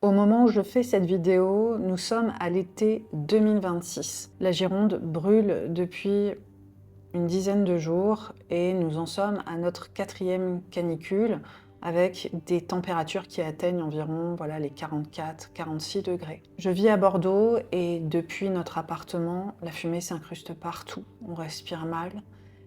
Au moment où je fais cette vidéo, nous sommes à l'été 2026. La Gironde brûle depuis une dizaine de jours et nous en sommes à notre 4e canicule avec des températures qui atteignent environ les 44-46 degrés. Je vis à Bordeaux et depuis notre appartement, la fumée s'incruste partout. On respire mal,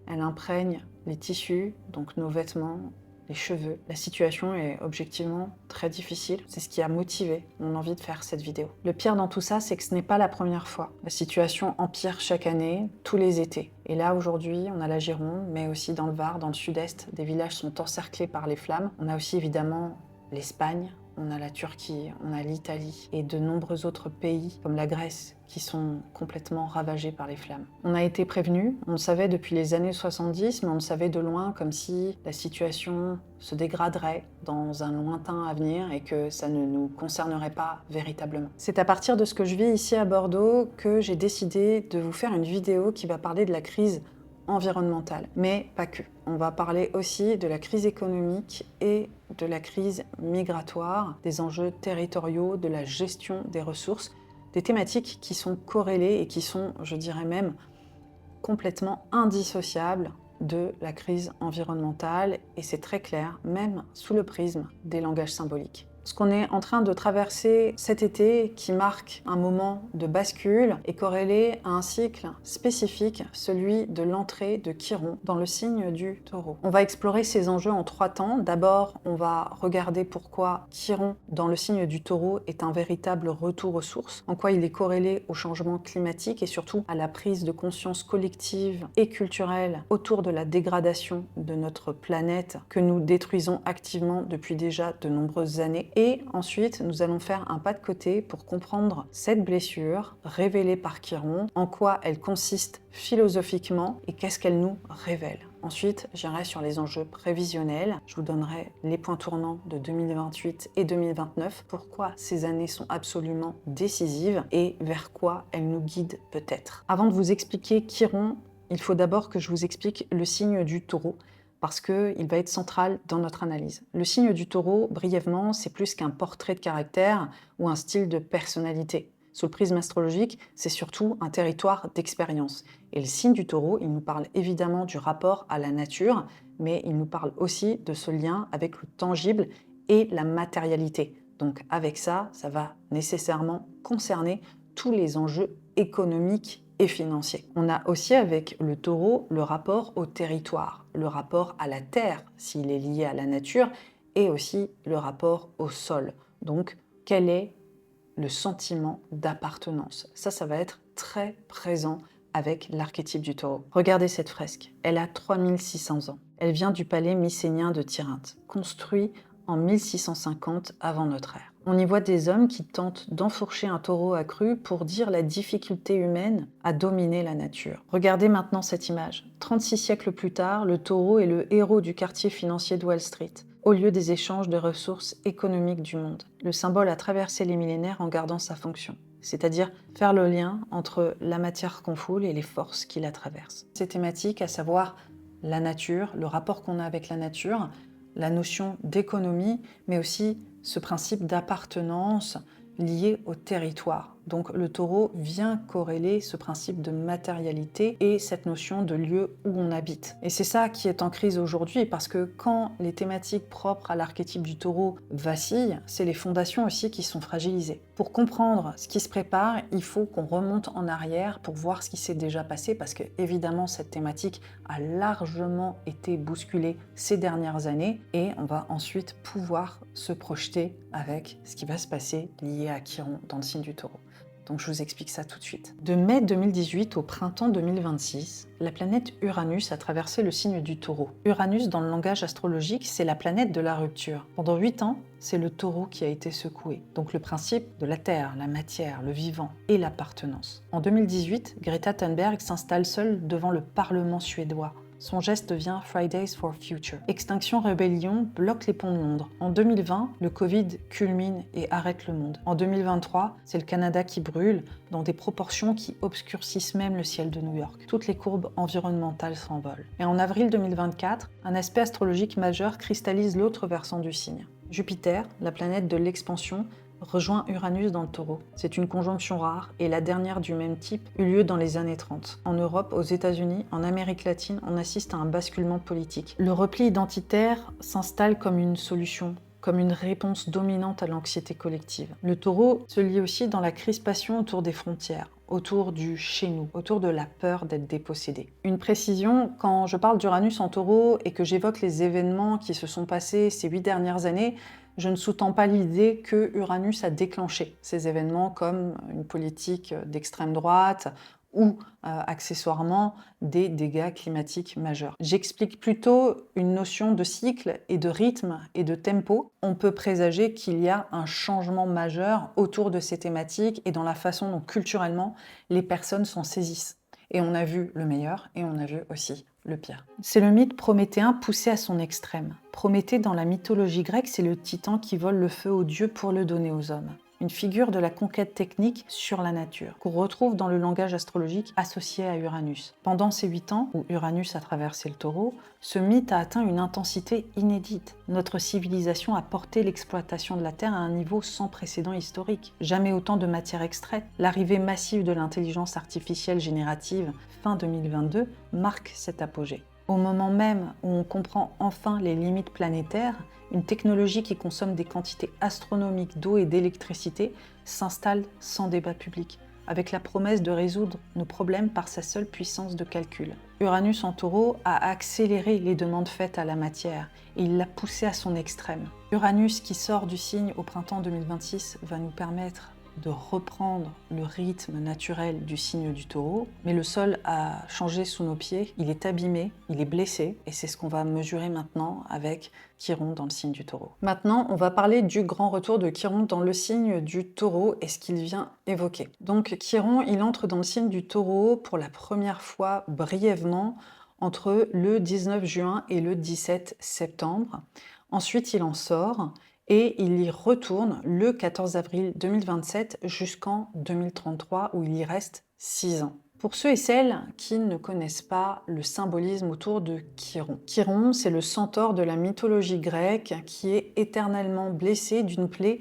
elle imprègne les tissus, donc nos vêtements, les cheveux. La situation est objectivement très difficile. C'est ce qui a motivé mon envie de faire cette vidéo. Le pire dans tout ça, c'est que ce n'est pas la première fois. La situation empire chaque année, tous les étés. Et là, aujourd'hui, on a la Gironde, mais aussi dans le Var, dans le sud-est, des villages sont encerclés par les flammes. On a aussi évidemment l'Espagne, on a la Turquie, on a l'Italie et de nombreux autres pays comme la Grèce qui sont complètement ravagés par les flammes. On a été prévenus, on le savait depuis les années 70, mais on le savait de loin comme si la situation se dégraderait dans un lointain avenir et que ça ne nous concernerait pas véritablement. C'est à partir de ce que je vis ici à Bordeaux que j'ai décidé de vous faire une vidéo qui va parler de la crise environnementale, mais pas que. On va parler aussi de la crise économique et de la crise migratoire, des enjeux territoriaux, de la gestion des ressources, des thématiques qui sont corrélées et qui sont, je dirais même, complètement indissociables de la crise environnementale, et c'est très clair, même sous le prisme des langages symboliques. Ce qu'on est en train de traverser cet été, qui marque un moment de bascule, est corrélé à un cycle spécifique, celui de l'entrée de Chiron dans le signe du Taureau. On va explorer ces enjeux en 3 temps. D'abord, on va regarder pourquoi Chiron dans le signe du Taureau est un véritable retour aux sources, en quoi il est corrélé au changement climatique et surtout à la prise de conscience collective et culturelle autour de la dégradation de notre planète que nous détruisons activement depuis déjà de nombreuses années. Et ensuite, nous allons faire un pas de côté pour comprendre cette blessure révélée par Chiron, en quoi elle consiste philosophiquement et qu'est-ce qu'elle nous révèle. Ensuite, j'irai sur les enjeux prévisionnels. Je vous donnerai les points tournants de 2028 et 2029, pourquoi ces années sont absolument décisives et vers quoi elles nous guident peut-être. Avant de vous expliquer Chiron, il faut d'abord que je vous explique le signe du Taureau, parce qu'il va être central dans notre analyse. Le signe du Taureau, brièvement, c'est plus qu'un portrait de caractère ou un style de personnalité. Sous le prisme astrologique, c'est surtout un territoire d'expérience. Et le signe du Taureau, il nous parle évidemment du rapport à la nature, mais il nous parle aussi de ce lien avec le tangible et la matérialité. Donc avec ça, ça va nécessairement concerner tous les enjeux économiques et financiers. On a aussi avec le Taureau le rapport au territoire, le rapport à la terre s'il est lié à la nature, et aussi le rapport au sol. Donc quel est le sentiment d'appartenance? Ça va être très présent avec l'archétype du Taureau. Regardez cette fresque, elle a 3600 ans. Elle vient du palais mycénien de Tirynthe, construit en 1650 avant notre ère. On y voit des hommes qui tentent d'enfourcher un taureau accru pour dire la difficulté humaine à dominer la nature. Regardez maintenant cette image. 36 siècles plus tard, le taureau est le héros du quartier financier de Wall Street, au lieu des échanges de ressources économiques du monde. Le symbole a traversé les millénaires en gardant sa fonction, c'est-à-dire faire le lien entre la matière qu'on foule et les forces qui la traversent. Ces thématiques, à savoir la nature, le rapport qu'on a avec la nature, la notion d'économie, mais aussi ce principe d'appartenance lié au territoire. Donc le Taureau vient corréler ce principe de matérialité et cette notion de lieu où on habite. Et c'est ça qui est en crise aujourd'hui, parce que quand les thématiques propres à l'archétype du Taureau vacillent, c'est les fondations aussi qui sont fragilisées. Pour comprendre ce qui se prépare, il faut qu'on remonte en arrière pour voir ce qui s'est déjà passé, parce que évidemment cette thématique a largement été bousculée ces dernières années, et on va ensuite pouvoir se projeter avec ce qui va se passer lié à Chiron dans le signe du Taureau. Donc je vous explique ça tout de suite. De mai 2018 au printemps 2026, la planète Uranus a traversé le signe du Taureau. Uranus, dans le langage astrologique, c'est la planète de la rupture. Pendant 8 ans, c'est le Taureau qui a été secoué. Donc le principe de la terre, la matière, le vivant et l'appartenance. En 2018, Greta Thunberg s'installe seule devant le Parlement suédois. Son geste devient Fridays for Future. Extinction Rebellion bloque les ponts de Londres. En 2020, le Covid culmine et arrête le monde. En 2023, c'est le Canada qui brûle dans des proportions qui obscurcissent même le ciel de New York. Toutes les courbes environnementales s'envolent. Et en avril 2024, un aspect astrologique majeur cristallise l'autre versant du signe. Jupiter, la planète de l'expansion, rejoint Uranus dans le Taureau. C'est une conjonction rare et la dernière du même type eut lieu dans les années 30. En Europe, aux États-Unis, en Amérique latine, on assiste à un basculement politique. Le repli identitaire s'installe comme une solution, comme une réponse dominante à l'anxiété collective. Le Taureau se lie aussi dans la crispation autour des frontières, autour du chez nous, autour de la peur d'être dépossédé. Une précision, quand je parle d'Uranus en Taureau et que j'évoque les événements qui se sont passés ces 8 dernières années, je ne sous-tends pas l'idée que Uranus a déclenché ces événements comme une politique d'extrême droite ou accessoirement des dégâts climatiques majeurs. J'explique plutôt une notion de cycle et de rythme et de tempo. On peut présager qu'il y a un changement majeur autour de ces thématiques et dans la façon dont culturellement les personnes s'en saisissent. Et on a vu le meilleur et on a vu aussi le pire. C'est le mythe prométhéen poussé à son extrême. Prométhée dans la mythologie grecque, c'est le titan qui vole le feu aux dieux pour le donner aux hommes. Une figure de la conquête technique sur la nature, qu'on retrouve dans le langage astrologique associé à Uranus. Pendant ces 8 ans, où Uranus a traversé le Taureau, ce mythe a atteint une intensité inédite. Notre civilisation a porté l'exploitation de la Terre à un niveau sans précédent historique. Jamais autant de matière extraite. L'arrivée massive de l'intelligence artificielle générative fin 2022 marque cet apogée. Au moment même où on comprend enfin les limites planétaires, une technologie qui consomme des quantités astronomiques d'eau et d'électricité s'installe sans débat public, avec la promesse de résoudre nos problèmes par sa seule puissance de calcul. Uranus en Taureau a accéléré les demandes faites à la matière et il l'a poussée à son extrême. Uranus qui sort du signe au printemps 2026 va nous permettre de reprendre le rythme naturel du signe du Taureau, mais le sol a changé sous nos pieds, il est abîmé, il est blessé, et c'est ce qu'on va mesurer maintenant avec Chiron dans le signe du Taureau. Maintenant, on va parler du grand retour de Chiron dans le signe du Taureau et ce qu'il vient évoquer. Donc Chiron, il entre dans le signe du Taureau pour la première fois brièvement entre le 19 juin et le 17 septembre. Ensuite, il en sort et il y retourne le 14 avril 2027 jusqu'en 2033 où il y reste 6 ans. Pour ceux et celles qui ne connaissent pas le symbolisme autour de Chiron. Chiron, c'est le centaure de la mythologie grecque qui est éternellement blessé d'une plaie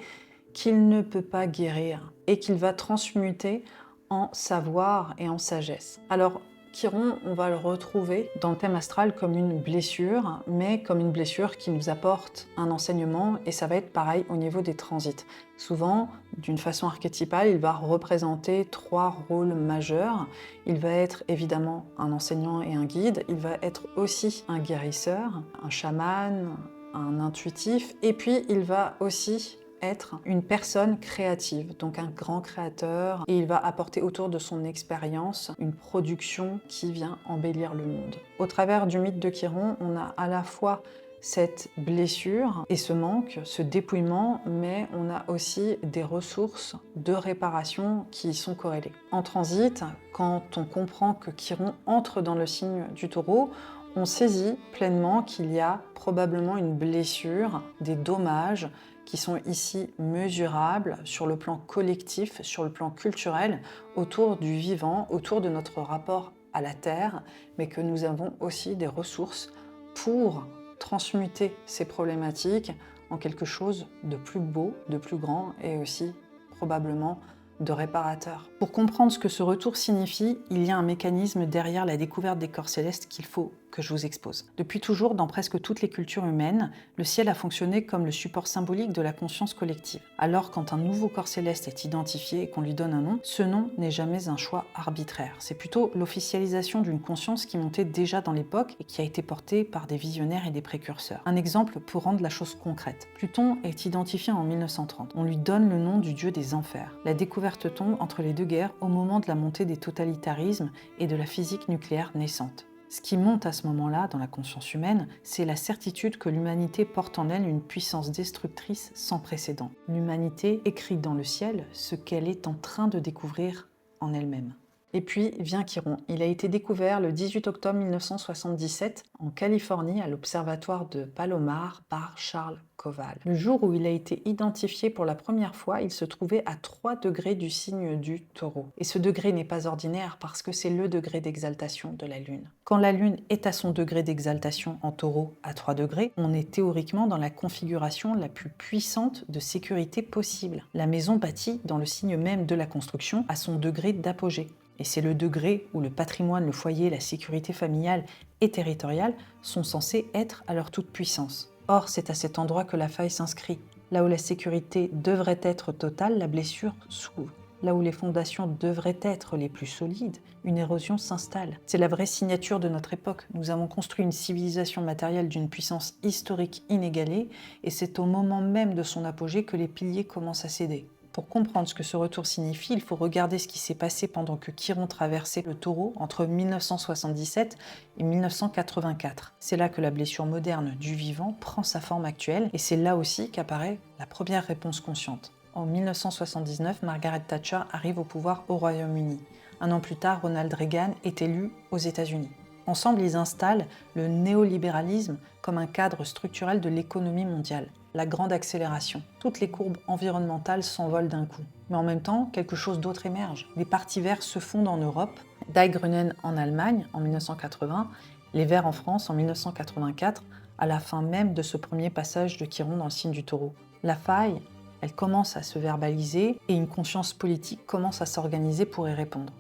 qu'il ne peut pas guérir et qu'il va transmuter en savoir et en sagesse. Alors, Chiron, on va le retrouver dans le thème astral comme une blessure, mais comme une blessure qui nous apporte un enseignement, et ça va être pareil au niveau des transits. Souvent, d'une façon archétypale, il va représenter 3 rôles majeurs. Il va être évidemment un enseignant et un guide, il va être aussi un guérisseur, un chaman, un intuitif, et puis il va aussi être une personne créative, donc un grand créateur, et il va apporter autour de son expérience une production qui vient embellir le monde. Au travers du mythe de Chiron, on a à la fois cette blessure et ce manque, ce dépouillement, mais on a aussi des ressources de réparation qui y sont corrélées. En transit, quand on comprend que Chiron entre dans le signe du Taureau, on saisit pleinement qu'il y a probablement une blessure, des dommages qui sont ici mesurables sur le plan collectif, sur le plan culturel, autour du vivant, autour de notre rapport à la Terre, mais que nous avons aussi des ressources pour transmuter ces problématiques en quelque chose de plus beau, de plus grand et aussi probablement de réparateur. Pour comprendre ce que ce retour signifie, il y a un mécanisme derrière la découverte des corps célestes qu'il faut que je vous expose. Depuis toujours, dans presque toutes les cultures humaines, le ciel a fonctionné comme le support symbolique de la conscience collective. Alors, quand un nouveau corps céleste est identifié et qu'on lui donne un nom, ce nom n'est jamais un choix arbitraire. C'est plutôt l'officialisation d'une conscience qui montait déjà dans l'époque et qui a été portée par des visionnaires et des précurseurs. Un exemple pour rendre la chose concrète. Pluton est identifié en 1930. On lui donne le nom du dieu des enfers. La découverte tombe entre les deux guerres au moment de la montée des totalitarismes et de la physique nucléaire naissante. Ce qui monte à ce moment-là dans la conscience humaine, c'est la certitude que l'humanité porte en elle une puissance destructrice sans précédent. L'humanité écrit dans le ciel ce qu'elle est en train de découvrir en elle-même. Et puis vient Chiron. Il a été découvert le 18 octobre 1977 en Californie à l'observatoire de Palomar par Charles Koval. Le jour où il a été identifié pour la première fois, il se trouvait à 3 degrés du signe du Taureau. Et ce degré n'est pas ordinaire parce que c'est le degré d'exaltation de la Lune. Quand la Lune est à son degré d'exaltation en Taureau à 3 degrés, on est théoriquement dans la configuration la plus puissante de sécurité possible. La maison bâtie dans le signe même de la construction à son degré d'apogée. Et c'est le degré où le patrimoine, le foyer, la sécurité familiale et territoriale sont censés être à leur toute puissance. Or, c'est à cet endroit que la faille s'inscrit. Là où la sécurité devrait être totale, la blessure s'ouvre. Là où les fondations devraient être les plus solides, une érosion s'installe. C'est la vraie signature de notre époque. Nous avons construit une civilisation matérielle d'une puissance historique inégalée, et c'est au moment même de son apogée que les piliers commencent à céder. Pour comprendre ce que ce retour signifie, il faut regarder ce qui s'est passé pendant que Chiron traversait le Taureau entre 1977 et 1984. C'est là que la blessure moderne du vivant prend sa forme actuelle, et c'est là aussi qu'apparaît la première réponse consciente. En 1979, Margaret Thatcher arrive au pouvoir au Royaume-Uni. Un an plus tard, Ronald Reagan est élu aux États-Unis. Ensemble, ils installent le néolibéralisme comme un cadre structurel de l'économie mondiale. La grande accélération. Toutes les courbes environnementales s'envolent d'un coup. Mais en même temps, quelque chose d'autre émerge. Les partis verts se fondent en Europe, Die Grünen en Allemagne en 1980, les Verts en France en 1984, à la fin même de ce premier passage de Chiron dans le signe du Taureau. La faille, elle commence à se verbaliser et une conscience politique commence à s'organiser pour y répondre.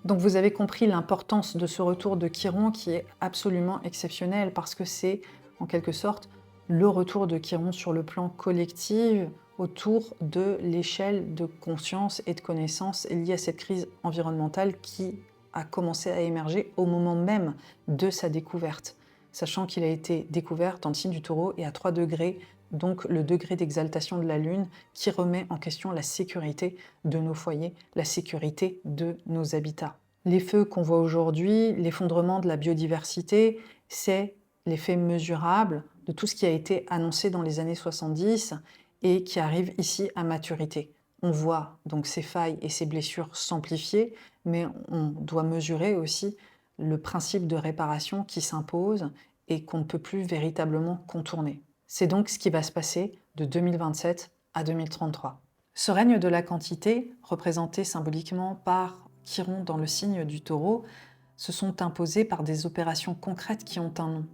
Donc vous avez compris l'importance de ce retour de Chiron qui est absolument exceptionnel parce que c'est en quelque sorte le retour de Chiron sur le plan collectif autour de l'échelle de conscience et de connaissance liée à cette crise environnementale qui a commencé à émerger au moment même de sa découverte, sachant qu'il a été découvert dans le signe du Taureau et à 3 degrés, donc le degré d'exaltation de la Lune qui remet en question la sécurité de nos foyers, la sécurité de nos habitats. Les feux qu'on voit aujourd'hui, l'effondrement de la biodiversité, c'est l'effet mesurable de tout ce qui a été annoncé dans les années 70 et qui arrive ici à maturité. On voit donc ces failles et ces blessures s'amplifier, mais on doit mesurer aussi le principe de réparation qui s'impose et qu'on ne peut plus véritablement contourner. C'est donc ce qui va se passer de 2027 à 2033. Ce règne de la quantité, représenté symboliquement par Chiron dans le signe du Taureau, se sont imposés par des opérations concrètes qui ont un nom.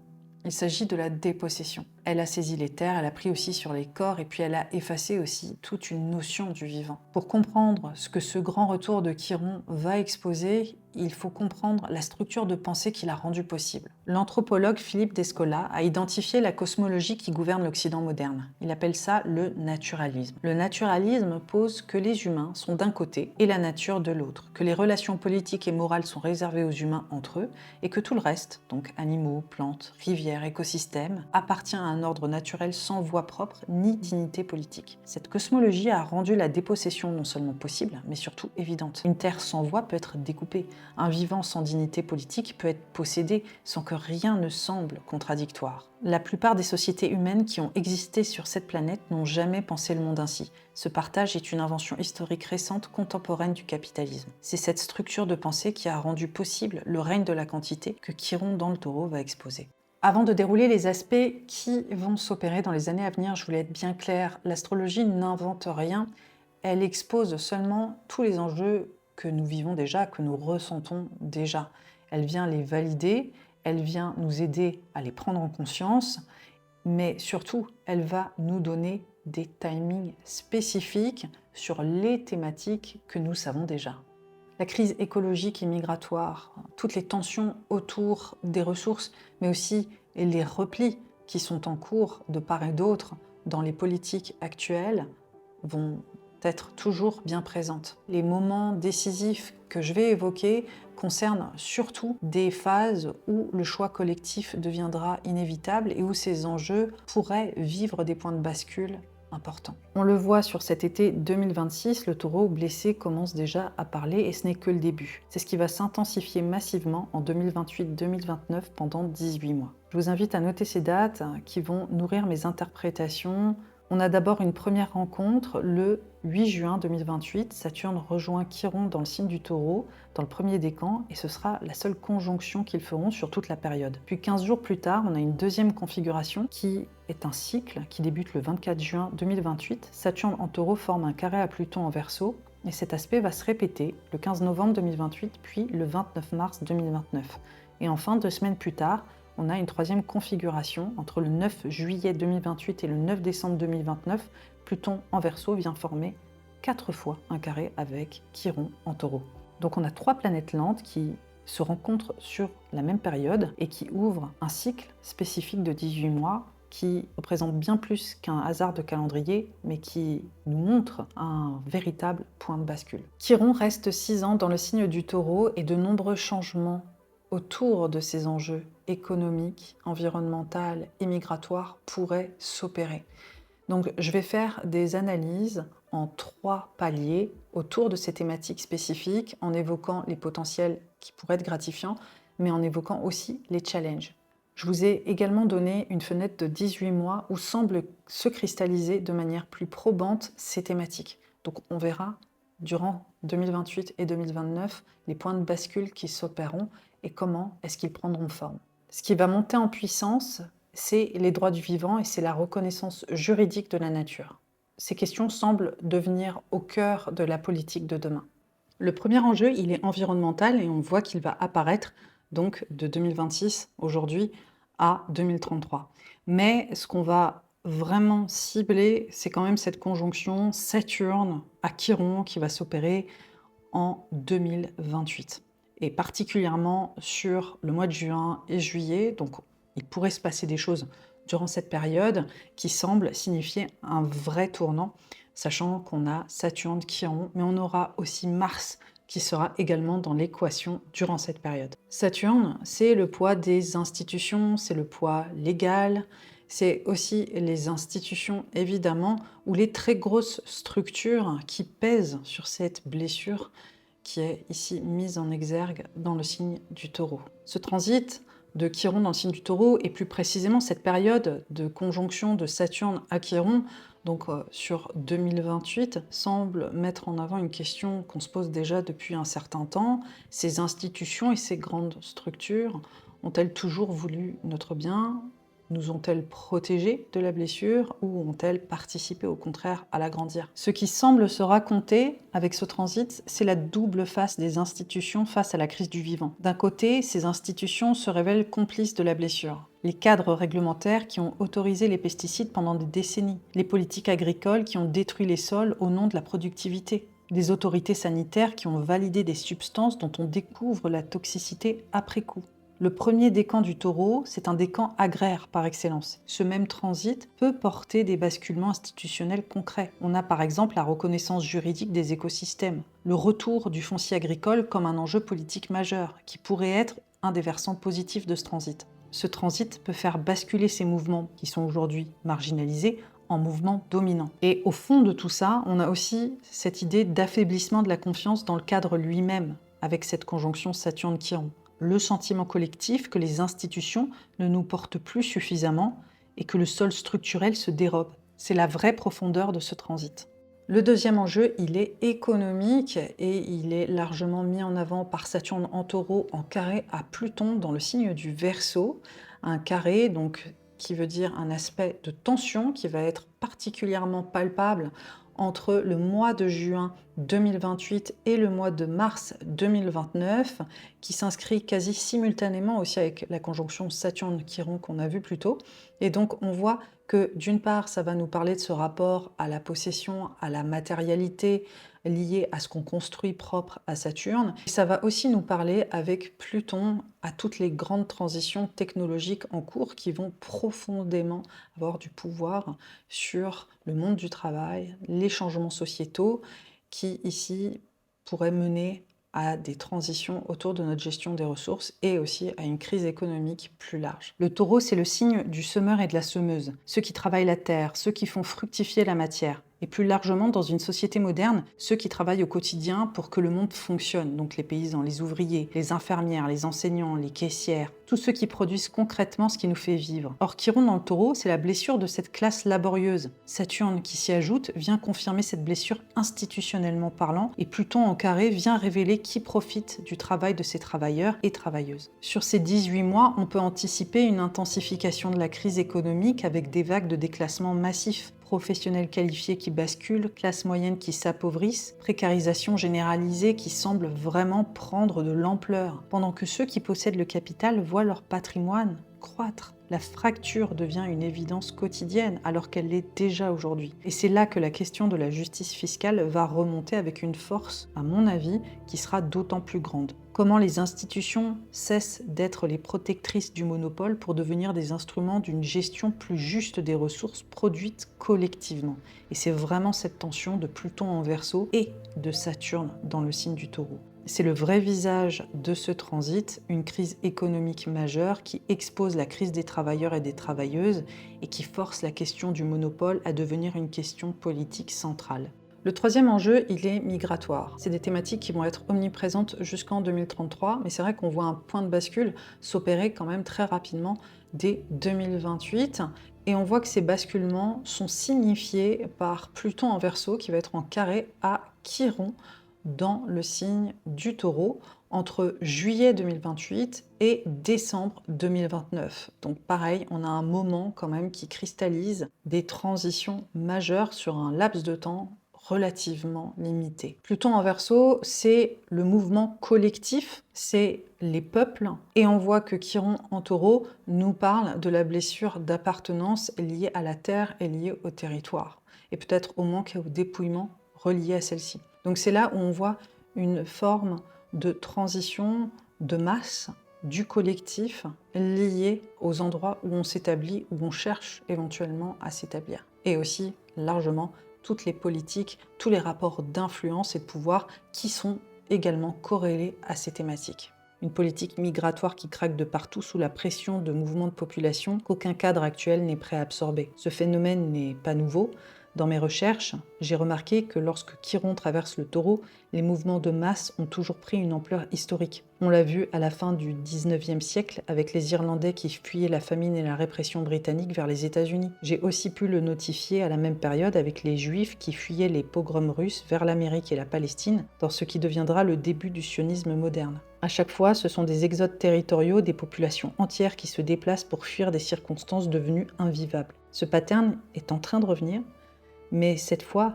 Il s'agit de la dépossession. Elle a saisi les terres, elle a pris aussi sur les corps et puis elle a effacé aussi toute une notion du vivant. Pour comprendre ce que ce grand retour de Chiron va exposer, il faut comprendre la structure de pensée qui l'a rendu possible. L'anthropologue Philippe Descola a identifié la cosmologie qui gouverne l'Occident moderne. Il appelle ça le naturalisme. Le naturalisme pose que les humains sont d'un côté et la nature de l'autre, que les relations politiques et morales sont réservées aux humains entre eux et que tout le reste, donc animaux, plantes, rivières, écosystèmes, appartient à un ordre naturel sans voix propre ni dignité politique. Cette cosmologie a rendu la dépossession non seulement possible, mais surtout évidente. Une terre sans voix peut être découpée. Un vivant sans dignité politique peut être possédé sans que rien ne semble contradictoire. La plupart des sociétés humaines qui ont existé sur cette planète n'ont jamais pensé le monde ainsi. Ce partage est une invention historique récente, contemporaine du capitalisme. C'est cette structure de pensée qui a rendu possible le règne de la quantité que Chiron dans le Taureau va exposer. Avant de dérouler les aspects qui vont s'opérer dans les années à venir, je voulais être bien claire, l'astrologie n'invente rien, elle expose seulement tous les enjeux que nous vivons déjà, que nous ressentons déjà. Elle vient les valider, elle vient nous aider à les prendre en conscience, mais surtout, elle va nous donner des timings spécifiques sur les thématiques que nous savons déjà. La crise écologique et migratoire, toutes les tensions autour des ressources, mais aussi les replis qui sont en cours de part et d'autre dans les politiques actuelles vont être toujours bien présentes. Les moments décisifs que je vais évoquer concernent surtout des phases où le choix collectif deviendra inévitable et où ces enjeux pourraient vivre des points de bascule important. On le voit sur cet été 2026, le Taureau blessé commence déjà à parler et ce n'est que le début. C'est ce qui va s'intensifier massivement en 2028-2029 pendant 18 mois. Je vous invite à noter ces dates qui vont nourrir mes interprétations On a d'abord une première rencontre le 8 juin 2028. Saturne rejoint Chiron dans le signe du Taureau, dans le premier décan, et ce sera la seule conjonction qu'ils feront sur toute la période. Puis 15 jours plus tard, on a une deuxième configuration qui est un cycle qui débute le 24 juin 2028. Saturne en Taureau forme un carré à Pluton en Verseau, et cet aspect va se répéter le 15 novembre 2028, puis le 29 mars 2029. Et enfin, 2 semaines plus tard, on a une troisième configuration. Entre le 9 juillet 2028 et le 9 décembre 2029, Pluton en Verseau vient former 4 fois un carré avec Chiron en Taureau. Donc on a 3 planètes lentes qui se rencontrent sur la même période et qui ouvrent un cycle spécifique de 18 mois qui représente bien plus qu'un hasard de calendrier, mais qui nous montre un véritable point de bascule. Chiron reste 6 ans dans le signe du Taureau et de nombreux changements autour de ces enjeux économiques, environnementaux et migratoires pourraient s'opérer. Donc je vais faire des analyses en 3 paliers autour de ces thématiques spécifiques, en évoquant les potentiels qui pourraient être gratifiants, mais en évoquant aussi les challenges. Je vous ai également donné une fenêtre de 18 mois où semblent se cristalliser de manière plus probante ces thématiques. Donc on verra durant 2028 et 2029 les points de bascule qui s'opéreront et comment est-ce qu'ils prendront forme. Ce qui va monter en puissance, c'est les droits du vivant et c'est la reconnaissance juridique de la nature. Ces questions semblent devenir au cœur de la politique de demain. Le premier enjeu, il est environnemental et on voit qu'il va apparaître donc de 2026 aujourd'hui à 2033. Mais ce qu'on va vraiment cibler, c'est quand même cette conjonction Saturne à Chiron qui va s'opérer en 2028. Et particulièrement sur le mois de juin et juillet, donc il pourrait se passer des choses durant cette période qui semblent signifier un vrai tournant, sachant qu'on a Saturne, Chiron, mais on aura aussi Mars qui sera également dans l'équation durant cette période. Saturne, c'est le poids des institutions, c'est le poids légal, c'est aussi les institutions évidemment, ou les très grosses structures qui pèsent sur cette blessure qui est ici mise en exergue dans le signe du Taureau. Ce transit de Chiron dans le signe du Taureau, et plus précisément cette période de conjonction de Saturne à Chiron, donc sur 2028, semble mettre en avant une question qu'on se pose déjà depuis un certain temps. Ces institutions et ces grandes structures ont-elles toujours voulu notre bien ? Nous ont-elles protégés de la blessure ou ont-elles participé au contraire à l'agrandir? Ce qui semble se raconter avec ce transit, c'est la double face des institutions face à la crise du vivant. D'un côté, ces institutions se révèlent complices de la blessure. Les cadres réglementaires qui ont autorisé les pesticides pendant des décennies, les politiques agricoles qui ont détruit les sols au nom de la productivité, les autorités sanitaires qui ont validé des substances dont on découvre la toxicité après coup. Le premier décan du Taureau, c'est un décan agraire par excellence. Ce même transit peut porter des basculements institutionnels concrets. On a par exemple la reconnaissance juridique des écosystèmes, le retour du foncier agricole comme un enjeu politique majeur, qui pourrait être un des versants positifs de ce transit. Ce transit peut faire basculer ces mouvements, qui sont aujourd'hui marginalisés, en mouvements dominants. Et au fond de tout ça, on a aussi cette idée d'affaiblissement de la confiance dans le cadre lui-même, avec cette conjonction Saturne-Chiron. Le sentiment collectif que les institutions ne nous portent plus suffisamment et que le sol structurel se dérobe. C'est la vraie profondeur de ce transit. Le deuxième enjeu, il est économique et il est largement mis en avant par Saturne en Taureau en carré à Pluton dans le signe du Verseau. Un carré donc qui veut dire un aspect de tension qui va être particulièrement palpable entre le mois de juin 2028 et le mois de mars 2029, qui s'inscrit quasi simultanément aussi avec la conjonction Saturne-Chiron qu'on a vu plus tôt. Et donc on voit que d'une part, ça va nous parler de ce rapport à la possession, à la matérialité liée à ce qu'on construit propre à Saturne. Et ça va aussi nous parler avec Pluton à toutes les grandes transitions technologiques en cours qui vont profondément avoir du pouvoir sur le monde du travail, les changements sociétaux qui ici pourraient mener à des transitions autour de notre gestion des ressources et aussi à une crise économique plus large. Le Taureau, c'est le signe du semeur et de la semeuse, ceux qui travaillent la terre, ceux qui font fructifier la matière. Et plus largement, dans une société moderne, ceux qui travaillent au quotidien pour que le monde fonctionne, donc les paysans, les ouvriers, les infirmières, les enseignants, les caissières, tous ceux qui produisent concrètement ce qui nous fait vivre. Or, Chiron dans le Taureau, c'est la blessure de cette classe laborieuse. Saturne qui s'y ajoute vient confirmer cette blessure institutionnellement parlant, et Pluton en carré vient révéler qui profite du travail de ces travailleurs et travailleuses. Sur ces 18 mois, on peut anticiper une intensification de la crise économique avec des vagues de déclassement massifs, professionnels qualifiés qui basculent, classe moyenne qui s'appauvrissent, précarisation généralisée qui semble vraiment prendre de l'ampleur, pendant que ceux qui possèdent le capital voient leur patrimoine croître. La fracture devient une évidence quotidienne alors qu'elle l'est déjà aujourd'hui. Et c'est là que la question de la justice fiscale va remonter avec une force, à mon avis, qui sera d'autant plus grande. Comment les institutions cessent d'être les protectrices du monopole pour devenir des instruments d'une gestion plus juste des ressources produites collectivement. Et c'est vraiment cette tension de Pluton en Verseau et de Saturne dans le signe du Taureau. C'est le vrai visage de ce transit, une crise économique majeure qui expose la crise des travailleurs et des travailleuses et qui force la question du monopole à devenir une question politique centrale. Le troisième enjeu, il est migratoire. C'est des thématiques qui vont être omniprésentes jusqu'en 2033, mais c'est vrai qu'on voit un point de bascule s'opérer quand même très rapidement dès 2028. Et on voit que ces basculements sont signifiés par Pluton en Verseau qui va être en carré à Chiron dans le signe du Taureau entre juillet 2028 et décembre 2029. Donc pareil, on a un moment quand même qui cristallise des transitions majeures sur un laps de temps relativement limité. Pluton en Verseau, c'est le mouvement collectif, c'est les peuples, et on voit que Chiron en Taureau nous parle de la blessure d'appartenance liée à la terre et liée au territoire, et peut-être au manque et au dépouillement relié à celle-ci. Donc c'est là où on voit une forme de transition de masse du collectif lié aux endroits où on s'établit, où on cherche éventuellement à s'établir. Et aussi largement toutes les politiques, tous les rapports d'influence et de pouvoir qui sont également corrélés à ces thématiques. Une politique migratoire qui craque de partout sous la pression de mouvements de population qu'aucun cadre actuel n'est prêt à absorber. Ce phénomène n'est pas nouveau. Dans mes recherches, j'ai remarqué que lorsque Chiron traverse le Taureau, les mouvements de masse ont toujours pris une ampleur historique. On l'a vu à la fin du 19e siècle avec les Irlandais qui fuyaient la famine et la répression britannique vers les États-Unis. J'ai aussi pu le notifier à la même période avec les Juifs qui fuyaient les pogroms russes vers l'Amérique et la Palestine, dans ce qui deviendra le début du sionisme moderne. À chaque fois, ce sont des exodes territoriaux, des populations entières qui se déplacent pour fuir des circonstances devenues invivables. Ce pattern est en train de revenir, mais cette fois,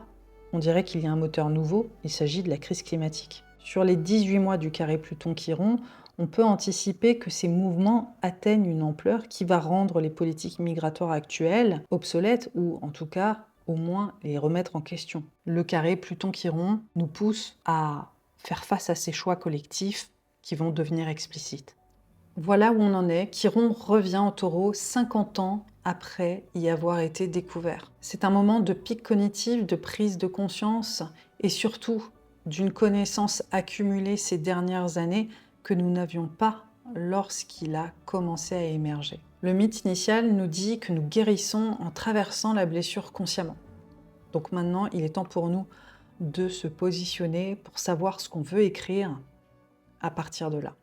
on dirait qu'il y a un moteur nouveau, il s'agit de la crise climatique. Sur les 18 mois du carré Pluton-Chiron, on peut anticiper que ces mouvements atteignent une ampleur qui va rendre les politiques migratoires actuelles obsolètes ou en tout cas au moins les remettre en question. Le carré Pluton-Chiron nous pousse à faire face à ces choix collectifs qui vont devenir explicites. Voilà où on en est. Chiron revient en Taureau 50 ans après y avoir été découvert. C'est un moment de pic cognitif, de prise de conscience et surtout d'une connaissance accumulée ces dernières années que nous n'avions pas lorsqu'il a commencé à émerger. Le mythe initial nous dit que nous guérissons en traversant la blessure consciemment. Donc maintenant, il est temps pour nous de se positionner pour savoir ce qu'on veut écrire à partir de là.